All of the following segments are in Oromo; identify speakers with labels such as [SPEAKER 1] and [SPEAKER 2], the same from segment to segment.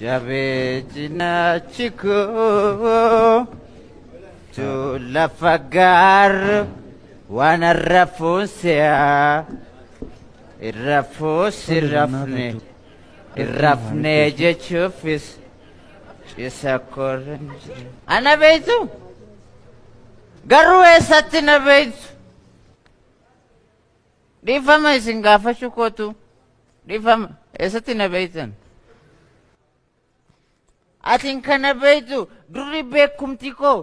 [SPEAKER 1] Jabejina chiku tu lafagar wana rafusia irrafus irrafne jechufis isakoran ana beitu garu esatti na beitu difama isingafa shukotu difama esatti na beitan atin kana beitu duri bekumti ko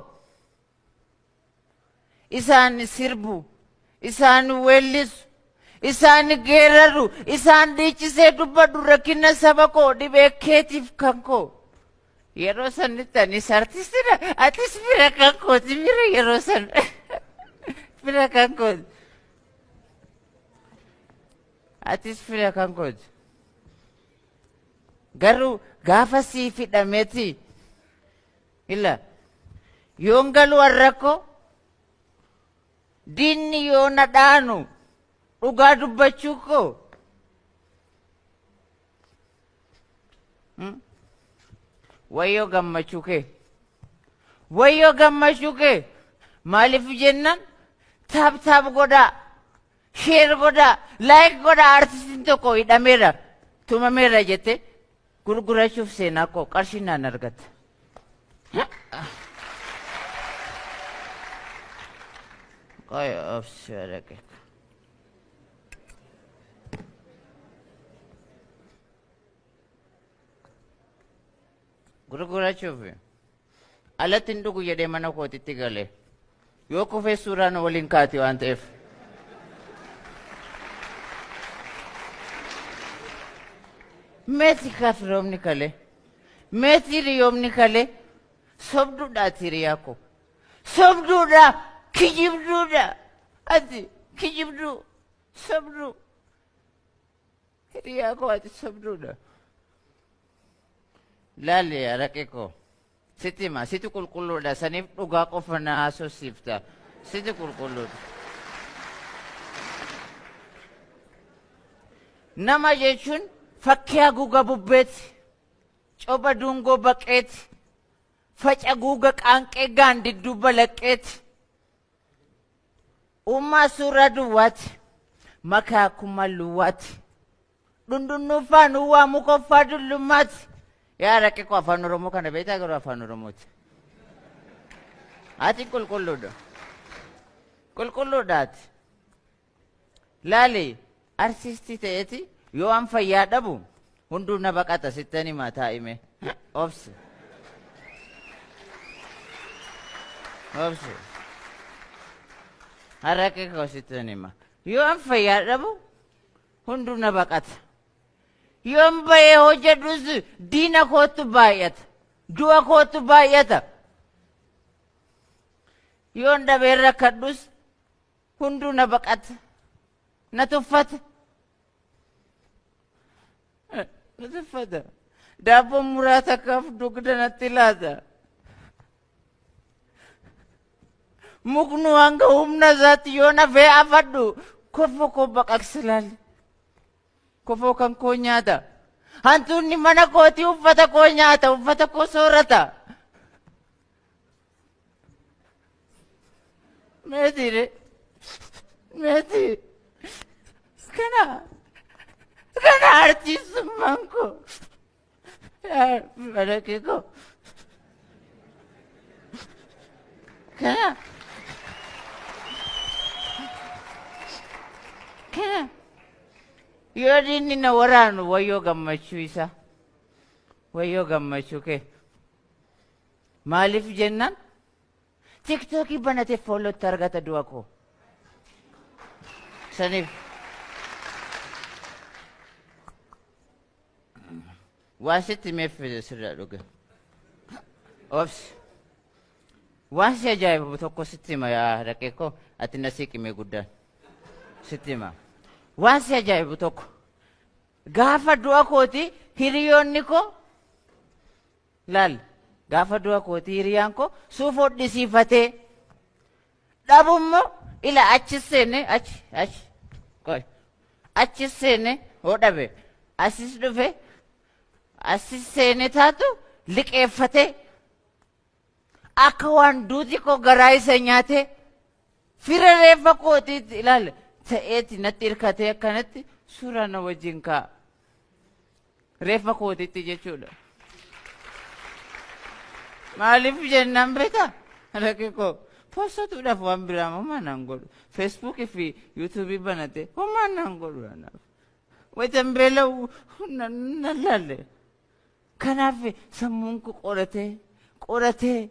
[SPEAKER 1] isan sirbu isan wellis isan geraru isan dichise dubbadu rakina sabako dibe ketif kanko yero sanita ni sartisira atis bira kanko tibira yero san bira kanko atis bira kanko garu gafa si fidameti illa yongalu arrako dinni yona danu uga dubbachuko wayo gammachuke malif jennan tab goda share goda like goda artistin to ko idamera tuma mera jete gurgurachuf sena ko qarshina nargat koy afsharake gurgurachuf alatin dugu yede mana ko titigale yoko fe surana walin kati wantef meti kafrom nikale meti riyom nikale sobdu da tiriyako sobdu da kijibdu da ati kijibdu sobdu riyako ati sobdu da lale arakeko sitima situ kulkullu da sanif duga ko fana aso sifta situ kulkullu nama jechun fakkiya guga bubbeeti coba dungo baqeeti faca guga qaanqee gaandidduu balaqqeeti ummaa suuraa duwwaati makaa kuma luwwaati dhundhunnuufaan uwwaa mukoffaa dullummaati yaa raqqe ko afaan oromoo kana beektaa garuu afaan oromooti ati qulqulluudhaati laali artistii ta'eeti yoo an fayyaa dhabu hunduu na baqata sittani mataa ime obse harake ko sittani ma yoo an fayyaa dhabu hunduu na baqata yoo an bayee hojjedhus diina kootu baay'ata du'a kootu baay'ata yoo an dhabee rakkadhus hunduu na baqata na tuffata نتفادى دابو مراتك افدوك دنتلادا مغنو عنك همنا ذات يونا في افدو كفو كوبك اكسلال كفو كان كونياتا هانتوني منا كوتي وفتا كونياتا وفتا كوسورتا مهدي كان artis manko ya mereka ko kana yodi ni na waranu wayo gammachu isa wayo gammachu ke malif jennan tiktok ibanate follow targata dua ko sanif واسيتي ميفي سرع لوجا اوبس واسي جاي بتوكو ستيما يا ركيكو اتنسيكي ميغودا ستيما واسي جاي بتوكو غافا دوا كوتي هيريون نيكو لال غافا دوا كوتي هيريانكو سوفوت دي صفته دابوم الى اتشسني اتش كوي اتشسني ودابي اسيس دفه Asi seenetaatu liqeeffatee akka waan duuti koo garaa isa nyaatee fira reeffa kootiitti ilaale ta'eeti natti hirkatee akkanatti suuraa na wajjin kaa'a. Reeffa kootiitti jechuudha. Maaliif jennaan beektaa? Rakki koo poostatuudhaaf waan biraa homaa naan godhu. Feesbuukii fi yuutuubii banatee homaa naan godhu anaaf. Waytan beela'u nan laalle. Kanaaf sammuun koo qoratee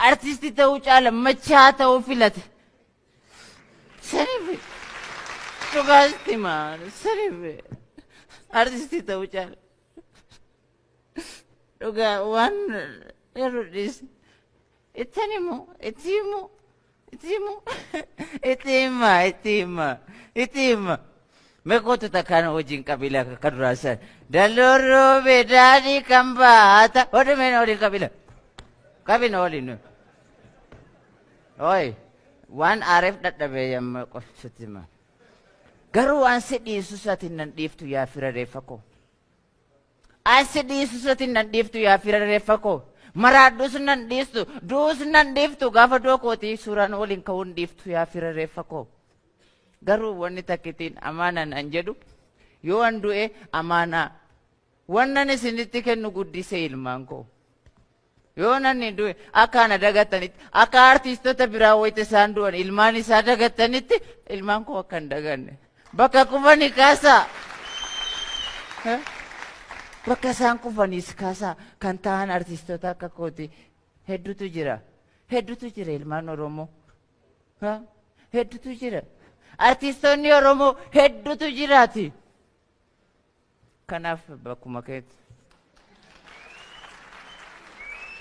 [SPEAKER 1] artistii ta'uu caala machaa ta'uu filate. Saniif dhugaasti maan saniif artistii ta'uu caala. Dhugaa waan yeroo dhiise. Itti hima. Meekootu takkaan wajjin qabila akka duraasan. Dalloroo bedaanii kan baata. Hodhameen waliin qabila. Qabina waliin. Oy, waan aareef dadhabee yamma qofsitti hima. Garuu waan si dhiisu isatiin nan dhiiftu yaa fira reeffa koo. Asi dhiisu isatiin nan dhiiftu yaa fira reeffa koo. Maraadduus nan dhiistu, duus nan dhiiftu gaafa dookooti suuraan waliin ka'uun dhiiftu yaa fira reeffa koo. Garuu wanni takkitiin amaanan an jedhu yoo an du'e amaanaa. Wannan isinitti kennu guddisee ilmaan koo. Yoo nanni du'e akka ana dagattanitti akka artiistota biraa wayita isaan du'an ilmaan isaa dagattanitti ilmaan koo akka hin daganne. Bakka kufanii kaasaa. Bakka isaan kufaniis kaasaa kan ta'an artiistota akka kooti hedduutu jira. Hedduutu jira ilmaan Oromoo. Hedduutu jira. Artiistonni Oromoo hedduutu jiraati. Kanaaf bakkuma keetti